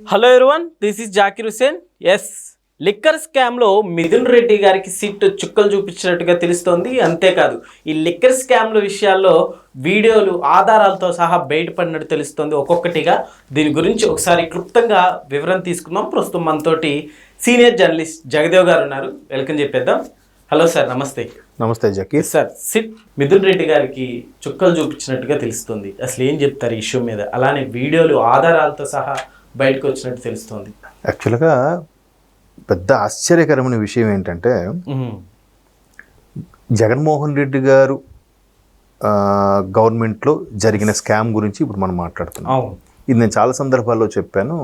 Hello everyone, this is Zakir Hussain. Yes, liquor స్కామ్లో మిథున్ రెడ్డి గారికి SIT చుక్కలు చూపించినట్టుగా తెలుస్తోంది. అంతేకాదు, ఈ లిక్కర్ స్కామ్ల విషయాల్లో వీడియోలు ఆధారాలతో సహా బయటపడినట్టు తెలుస్తోంది ఒక్కొక్కటిగా. దీని గురించి ఒకసారి క్లుప్తంగా వివరణ తీసుకుందాం. ప్రస్తుతం మనతోటి సీనియర్ జర్నలిస్ట్ జగదేవ్ గారు ఉన్నారు. వెల్కమ్ చెప్పేద్దాం. హలో సార్, నమస్తే. నమస్తే జాకీర్ సార్, సిట్ మిథున్ రెడ్డి గారికి చుక్కలు చూపించినట్టుగా తెలుస్తుంది. అసలు ఏం చెప్తారు ఈ ఇష్యూ మీద? అలానే వీడియోలు ఆధారాలతో సహా బయటకు వచ్చినట్టు తెలుస్తోంది. యాక్చువల్గా పెద్ద ఆశ్చర్యకరమైన విషయం ఏంటంటే, జగన్మోహన్ రెడ్డి గారు గవర్నమెంట్లో జరిగిన స్కామ్ గురించి ఇప్పుడు మనం మాట్లాడుతున్నాం. ఇది నేను చాలా సందర్భాల్లో చెప్పాను.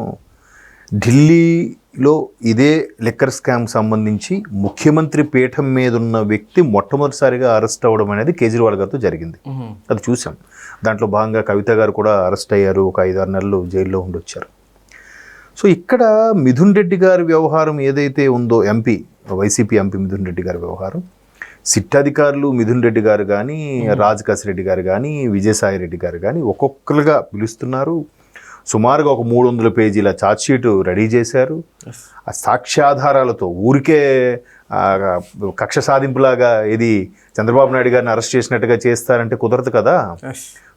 ఢిల్లీలో ఇదే లిక్కర్ స్కామ్ సంబంధించి ముఖ్యమంత్రి పీఠం మీద ఉన్న వ్యక్తి మొట్టమొదటిసారిగా అరెస్ట్ అవ్వడం అనేది కేజ్రీవాల్ గారితో జరిగింది. అది చూసాం. దాంట్లో భాగంగా కవిత గారు కూడా అరెస్ట్ అయ్యారు. ఒక 5-6 నెలలు జైల్లో ఉండొచ్చారు. సో ఇక్కడ మిథున్ రెడ్డి గారి వ్యవహారం ఏదైతే ఉందో, వైసీపీ ఎంపీ మిథున్ రెడ్డి గారి వ్యవహారం, సిట్ అధికారులు మిథున్ రెడ్డి గారు కానీ, రాజకాశి రెడ్డి గారు కానీ, విజయసాయి రెడ్డి గారు కానీ ఒక్కొక్కరుగా పిలుస్తున్నారు. సుమారుగా ఒక 300 పేజీల ఛార్జ్షీట్ రెడీ చేశారు. ఆ సాక్ష్యాధారాలతో ఊరికే కక్ష సాధింపులాగా ఇది చంద్రబాబు నాయుడు గారిని అరెస్ట్ చేసినట్టుగా చేస్తారంటే కుదరదు కదా.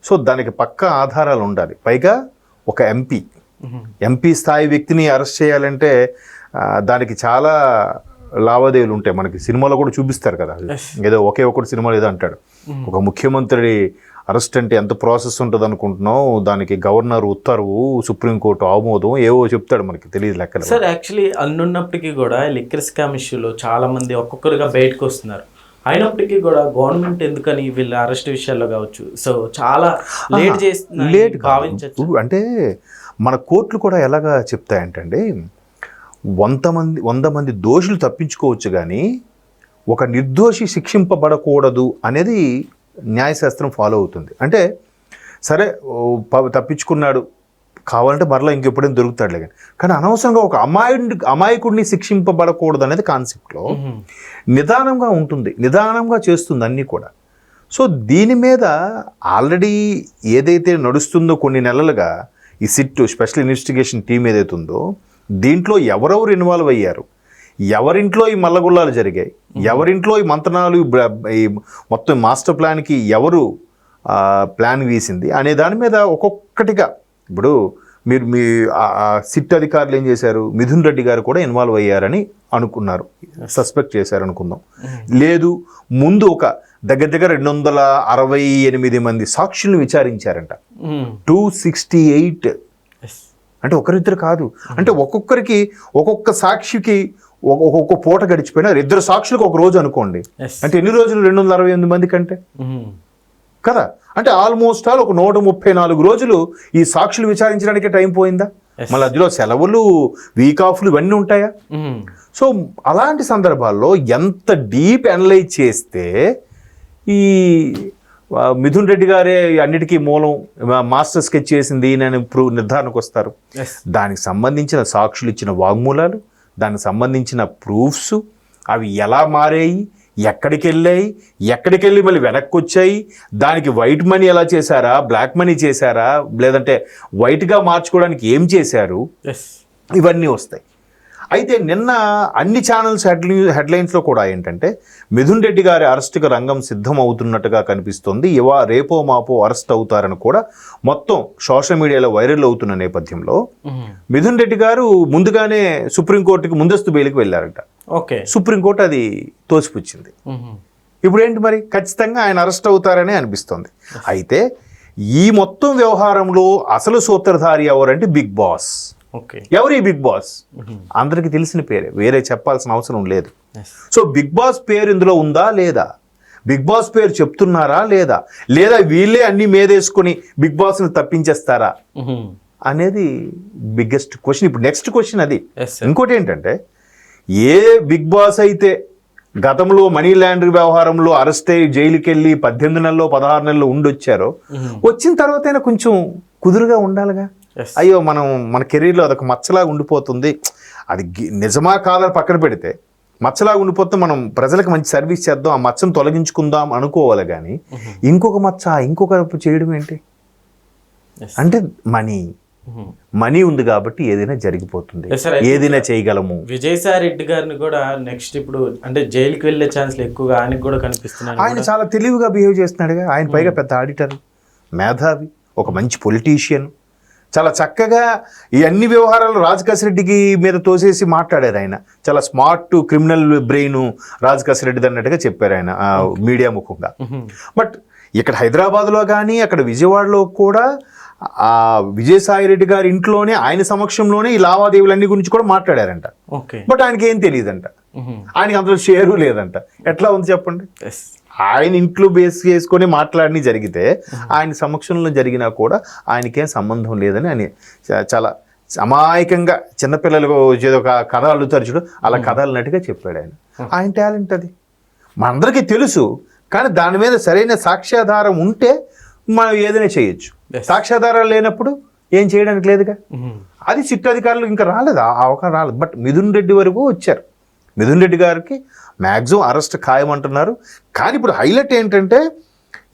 సో దానికి పక్కా ఆధారాలు ఉండాలి. పైగా ఒక ఎంపీ స్థాయి వ్యక్తిని అరెస్ట్ చేయాలంటే దానికి చాలా లావాదేవీలు ఉంటాయి. మనకి సినిమాలో కూడా చూపిస్తారు కదా. ఏదో ఒకే ఒకటి సినిమాలో ఏదో అంటాడు, ఒక ముఖ్యమంత్రి అరెస్ట్ అంటే ఎంత ప్రాసెస్ ఉంటుంది అనుకుంటున్నావు, దానికి గవర్నర్ ఉత్తర్వు, సుప్రీంకోర్టు ఆమోదం, ఏవో చెప్తాడు, మనకి తెలియదు లెక్కలు. సార్, యాక్చువల్లీ అన్నున్నప్పటికీ కూడా లిక్కర్ స్కామ్ ఇష్యూలో చాలా మంది ఒక్కొక్కరుగా బయటకు వస్తున్నారు. అయినప్పటికీ కూడా గవర్నమెంట్ ఎందుకని వీళ్ళ అరెస్ట్ విషయాల్లో కావచ్చు, సో చాలా లేట్ భావించవచ్చు. అంటే మన కోర్టులు కూడా ఎలాగా చెప్తాయంటండి, 100 మంది దోషులు తప్పించుకోవచ్చు కానీ ఒక నిర్దోషి శిక్షింపబడకూడదు అనేది న్యాయశాస్త్రం ఫాలో అవుతుంది. అంటే సరే తప్పించుకున్నాడు, కావాలంటే మరలా ఇంకెప్పుడైనా దొరుకుతాడులే, కానీ అనవసరంగా ఒక అమాయకుడిని శిక్షింపబడకూడదు అనేది కాన్సెప్ట్లో నిదానంగా ఉంటుంది, నిదానంగా చేస్తుంది అన్నీ కూడా. సో దీని మీద ఆల్రెడీ ఏదైతే నడుస్తుందో కొన్ని నెలలుగా ఈ సిట్ స్పెషల్ ఇన్వెస్టిగేషన్ టీం ఏదైతే ఉందో, దీంట్లో ఎవరెవరు ఇన్వాల్వ్ అయ్యారు, ఎవరింట్లో ఈ మల్లగుల్లాలు జరిగాయి, ఎవరింట్లో ఈ మంత్రాలు, ఈ మొత్తం మాస్టర్ ప్లాన్కి ఎవరు ప్లాన్ వేసింది అనే దాని మీద ఒక్కొక్కటిగా ఇప్పుడు మీ సిట్ అధికారులు ఏం చేశారు, మిథున్ రెడ్డి గారు కూడా ఇన్వాల్వ్ అయ్యారని అనుకున్నారు, సస్పెక్ట్ చేశారు అనుకుందాం. లేదు, ముందు ఒక దగ్గర 268 మంది సాక్షుల్ని విచారించారంట. 268 అంటే ఒకరిద్దరు కాదు. అంటే ఒక్కొక్కరికి ఒక్కొక్క సాక్షికి ఒక్కొక్క పూట గడిచిపోయినా 2 సాక్షులకు ఒక రోజు అనుకోండి. అంటే ఎన్ని రోజులు? 268 మంది కంటే కదా. అంటే ఆల్మోస్ట్ ఆల్ ఒక 134 రోజులు ఈ సాక్షులు విచారించడానికే టైం పోయిందా? మళ్ళీ అందులో సెలవులు, వీక్ ఆఫ్లు ఇవన్నీ ఉంటాయా? సో అలాంటి సందర్భాల్లో ఎంత డీప్ అనలైజ్ చేస్తే ఈ మిథున్ రెడ్డి గారే అన్నిటికీ మూలం, మాస్టర్ స్కెచ్ చేసింది నేను నిర్ధారణకు వస్తారు. దానికి సంబంధించిన సాక్షులు ఇచ్చిన వాగ్మూలాలు, దానికి సంబంధించిన ప్రూఫ్స్, అవి ఎలా మారాయి, ఎక్కడికి వెళ్ళి మళ్ళీ వెనక్కి వచ్చాయి, దానికి వైట్ మనీ ఎలా చేశారా, బ్లాక్ మనీ చేశారా, లేదంటే వైట్గా మార్చుకోవడానికి ఏం చేశారు, ఇవన్నీ వస్తాయి. అయితే నిన్న అన్ని ఛానల్స్ హెడ్లైన్స్లో కూడా ఏంటంటే, మిథున్ రెడ్డి గారి అరెస్టుకు రంగం సిద్ధం అవుతున్నట్టుగా కనిపిస్తుంది, రేపో మాపో అరెస్ట్ అవుతారని కూడా మొత్తం సోషల్ మీడియాలో వైరల్ అవుతున్న నేపథ్యంలో మిథున్ రెడ్డి గారు ముందుగానే సుప్రీంకోర్టుకి ముందస్తు బెయిల్కి వెళ్ళారంట. సుప్రీంకోర్టు అది తోసిపుచ్చింది. ఇప్పుడు ఏంటి మరి, ఖచ్చితంగా ఆయన అరెస్ట్ అవుతారనే అనిపిస్తుంది. అయితే ఈ మొత్తం వ్యవహారంలో అసలు సూత్రధారి ఎవరంటే బిగ్ బాస్. ఎవరి బిగ్ బాస్? అందరికి తెలిసిన పేరే, వేరే చెప్పాల్సిన అవసరం లేదు. సో బిగ్ బాస్ పేరు ఇందులో ఉందా లేదా, బిగ్ బాస్ పేరు చెప్తున్నారా లేదా వీళ్ళే అన్ని మీదేసుకుని బిగ్ బాస్ని తప్పించేస్తారా అనేది బిగ్గెస్ట్ క్వశ్చన్. ఇప్పుడు నెక్స్ట్ క్వశ్చన్ అది. ఇంకోటి ఏంటంటే, ఏ బిగ్ బాస్ అయితే గతంలో మనీ లాండరింగ్ వ్యవహారంలో అరెస్ట్ అయ్యి జైలుకి వెళ్ళి 18 నెలల్లో 16 నెలలు ఉండొచ్చారో, వచ్చిన తర్వాత కొంచెం కుదురుగా ఉండాలిగా. అయ్యో మన కెరీర్లో అదొక మచ్చలాగా ఉండిపోతుంది, అది నిజమా కాదని పక్కన పెడితే మచ్చలాగా ఉండిపోతే మనం ప్రజలకు మంచి సర్వీస్ చేద్దాం, ఆ మచ్చను తొలగించుకుందాం అనుకోవాలి. కానీ ఇంకొక మచ్చ ఇంకొక చేయడం ఏంటి అంటే, మనీ మనీ ఉంది కాబట్టి ఏదైనా జరిగిపోతుంది, Yes, sir. ఏదైనా చేయగలము. విజయసాయి రెడ్డి గారిని కూడా నెక్స్ట్ ఇప్పుడు అంటే జైలుకి వెళ్ళే ఛాన్స్లు ఎక్కువగా ఆయనకు కూడా కనిపిస్తున్నాయి. ఆయన చాలా తెలివిగా బిహేవ్ చేస్తున్నాడుగా. ఆయన పైగా పెద్ద ఆడిటర్, మేధావి, ఒక మంచి పొలిటీషియన్. చాలా చక్కగా ఈ అన్ని వ్యవహారాలు రాజకేశరెడ్డికి మీద తోసేసి మాట్లాడారు ఆయన. చాలా స్మార్ట్ క్రిమినల్ బ్రెయిన్ రాజకేశరెడ్డిది అన్నట్టుగా చెప్పారు ఆయన మీడియా ముఖంగా. బట్ ఇక్కడ హైదరాబాద్లో కానీ అక్కడ విజయవాడలో కూడా ఆ విజయసాయి రెడ్డి గారి ఇంట్లోనే ఆయన సమక్షంలోనే ఈ లావాదేవీలన్నీ గురించి కూడా మాట్లాడారంట. బట్ ఆయనకి ఏం తెలియదంట, ఆయనకి అందులో షేరు లేదంట. ఎట్లా ఉంది చెప్పండి? ఆయన ఇంట్లో బేస్ చేసుకొని మాట్లాడి జరిగితే ఆయన సమక్షంలో జరిగినా కూడా ఆయనకేం సంబంధం లేదని ఆయన చాలా అమాయకంగా చిన్నపిల్లలు ఏదో ఒక కథ అల్లుతారు చూడు, అలా కథ అన్నట్టుగా చెప్పాడు ఆయన. ఆయన టాలెంట్ అది మనందరికీ తెలుసు. కానీ దాని మీద సరైన సాక్ష్యాధారం ఉంటే మనం ఏదైనా చేయొచ్చు. సాక్ష్యాధారాలు లేనప్పుడు ఏం చేయడానికి లేదుగా. అది సిట్ అధికారులు ఇంకా రాలేదు, ఆ అవకాశం రాలేదు. బట్ మిథున్ రెడ్డి వరకు వచ్చారు. మిథున్ రెడ్డి గారికి మ్యాక్సిమం అరెస్ట్ ఖాయమంటున్నారు. కానీ ఇప్పుడు హైలైట్ ఏంటంటే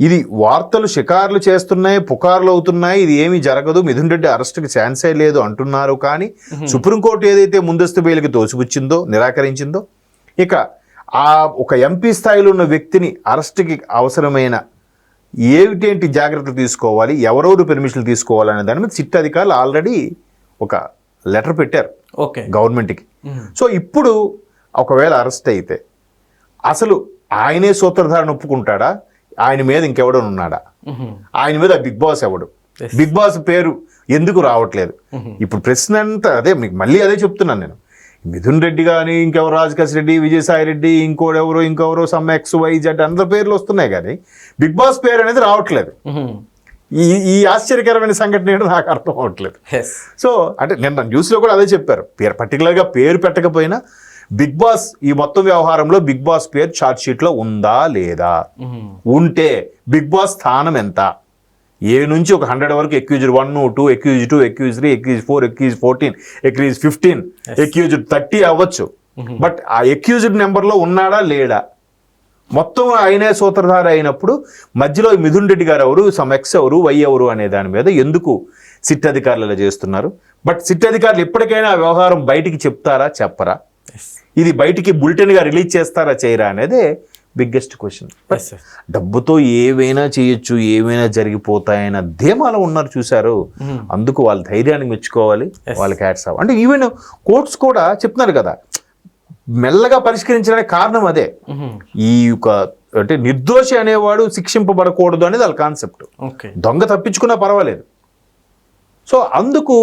ఇది వార్తలు షికార్లు చేస్తున్నాయి, పుకార్లు అవుతున్నాయి, ఇది ఏమీ జరగదు, మిథున్ రెడ్డి అరెస్ట్కి ఛాన్సే లేదు అంటున్నారు. కానీ సుప్రీంకోర్టు ఏదైతే ముందస్తు బెయిల్కి తోసిపుచ్చిందో, నిరాకరించిందో, ఇక ఆ ఒక ఎంపీ స్థాయిలో ఉన్న వ్యక్తిని అరెస్ట్కి అవసరమైన ఏమిటేంటి జాగ్రత్తలు తీసుకోవాలి, ఎవరెవరు పెర్మిషన్లు తీసుకోవాలనే దాని మీద సిట్ అధికారులు ఆల్రెడీ ఒక లెటర్ పెట్టారు గవర్నమెంట్కి. సో ఇప్పుడు ఒకవేళ అరెస్ట్ అయితే అసలు ఆయనే సూత్రధారణ ఒప్పుకుంటాడా, ఆయన మీద ఇంకెవడో ఉన్నాడా, ఆయన మీద బిగ్ బాస్ ఎవడు, బిగ్ బాస్ పేరు ఎందుకు రావట్లేదు? ఇప్పుడు ప్రశ్న అంతా అదే, మీకు మళ్ళీ అదే చెప్తున్నాను నేను. మిథున్ రెడ్డి కానీ ఇంకెవరు, రాజకేశ్ రెడ్డి, విజయసాయి రెడ్డి, ఇంకెవరో సమ్ ఎక్స్ వై జెడ్ అందరి పేర్లు వస్తున్నాయి కానీ బిగ్ బాస్ పేరు అనేది రావట్లేదు. ఈ ఆశ్చర్యకరమైన సంఘటన ఏంటో నాకు అర్థం అవ్వట్లేదు. సో అంటే నిన్న న్యూస్లో కూడా అదే చెప్పారు, పర్టికులర్గా పేరు పెట్టకపోయినా బిగ్ బాస్ ఈ మొత్తం వ్యవహారంలో బిగ్ బాస్ పేరు ఛార్జ్ షీట్లో ఉందా లేదా, ఉంటే బిగ్ బాస్ స్థానం ఎంత, ఏ నుంచి ఒక 100 వరకు accused 1, 2, excuse 2, excuse 3, excuse 4, excuse 14, excuse 15, accused 30 అవ్వచ్చు. బట్ ఆ ఎక్యూజ్డ్ నెంబర్లో ఉన్నాడా లేడా, మొత్తం ఆయనే సూత్రధార అయినప్పుడు మధ్యలో మిథున్ రెడ్డి గారు ఎవరు, సమ్ ఎక్స్ ఎవరు, వై ఎవరు అనే దాని మీద ఎందుకు సిట్ అధికారులు ఇలా చేస్తున్నారు? బట్ సిట్ అధికారులు ఎప్పటికైనా ఆ వ్యవహారం బయటికి చెప్తారా చెప్పరా, ఇది బయటికి బులెటిన్గా రిలీజ్ చేస్తారా చేయరా అనేదే బిగ్గెస్ట్ క్వశ్చన్. డబ్బుతో ఏవైనా చేయొచ్చు, ఏవైనా జరిగిపోతాయన్న ధీమాలో ఉన్నారు చూశారు. అందుకు వాళ్ళ ధైర్యానికి మెచ్చుకోవాలి, వాళ్ళకి హ్యాట్స్ ఆఫ్. అంటే ఈవెన్ కోర్ట్స్ కూడా చెప్తున్నారు కదా, మెల్లగా పరిష్కరించడానికి కారణం అదే. ఈ యొక్క అంటే నిర్దోషి అనేవాడు శిక్షింపబడకూడదు అనేది వాళ్ళ కాన్సెప్ట్. దొంగ తప్పించుకున్నా పర్వాలేదు. సో అందుకు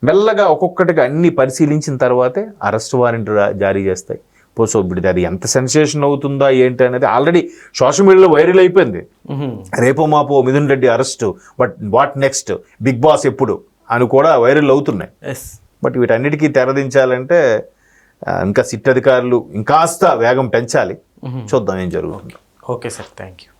మెల్లగా ఒక్కొక్కటిగా అన్ని పరిశీలించిన తర్వాతే అరెస్ట్ వారెంట్ జారీ చేస్తాయి. సో ఇప్పుడు అది ఎంత సెన్సేషన్ అవుతుందా ఏంటి అనేది ఆల్రెడీ సోషల్ మీడియాలో వైరల్ అయిపోయింది. రేపో మాపో Mithun Reddy arrest, but what next, Bigg Boss ఎప్పుడు అని కూడా వైరల్ అవుతున్నాయి. బట్ వీటన్నిటికీ తెరదించాలంటే ఇంకా సిట్ అధికారులు ఇంకాస్త వేగం పెంచాలి. చూద్దాం ఏం జరుగుతుంది. Okay sir, thank you.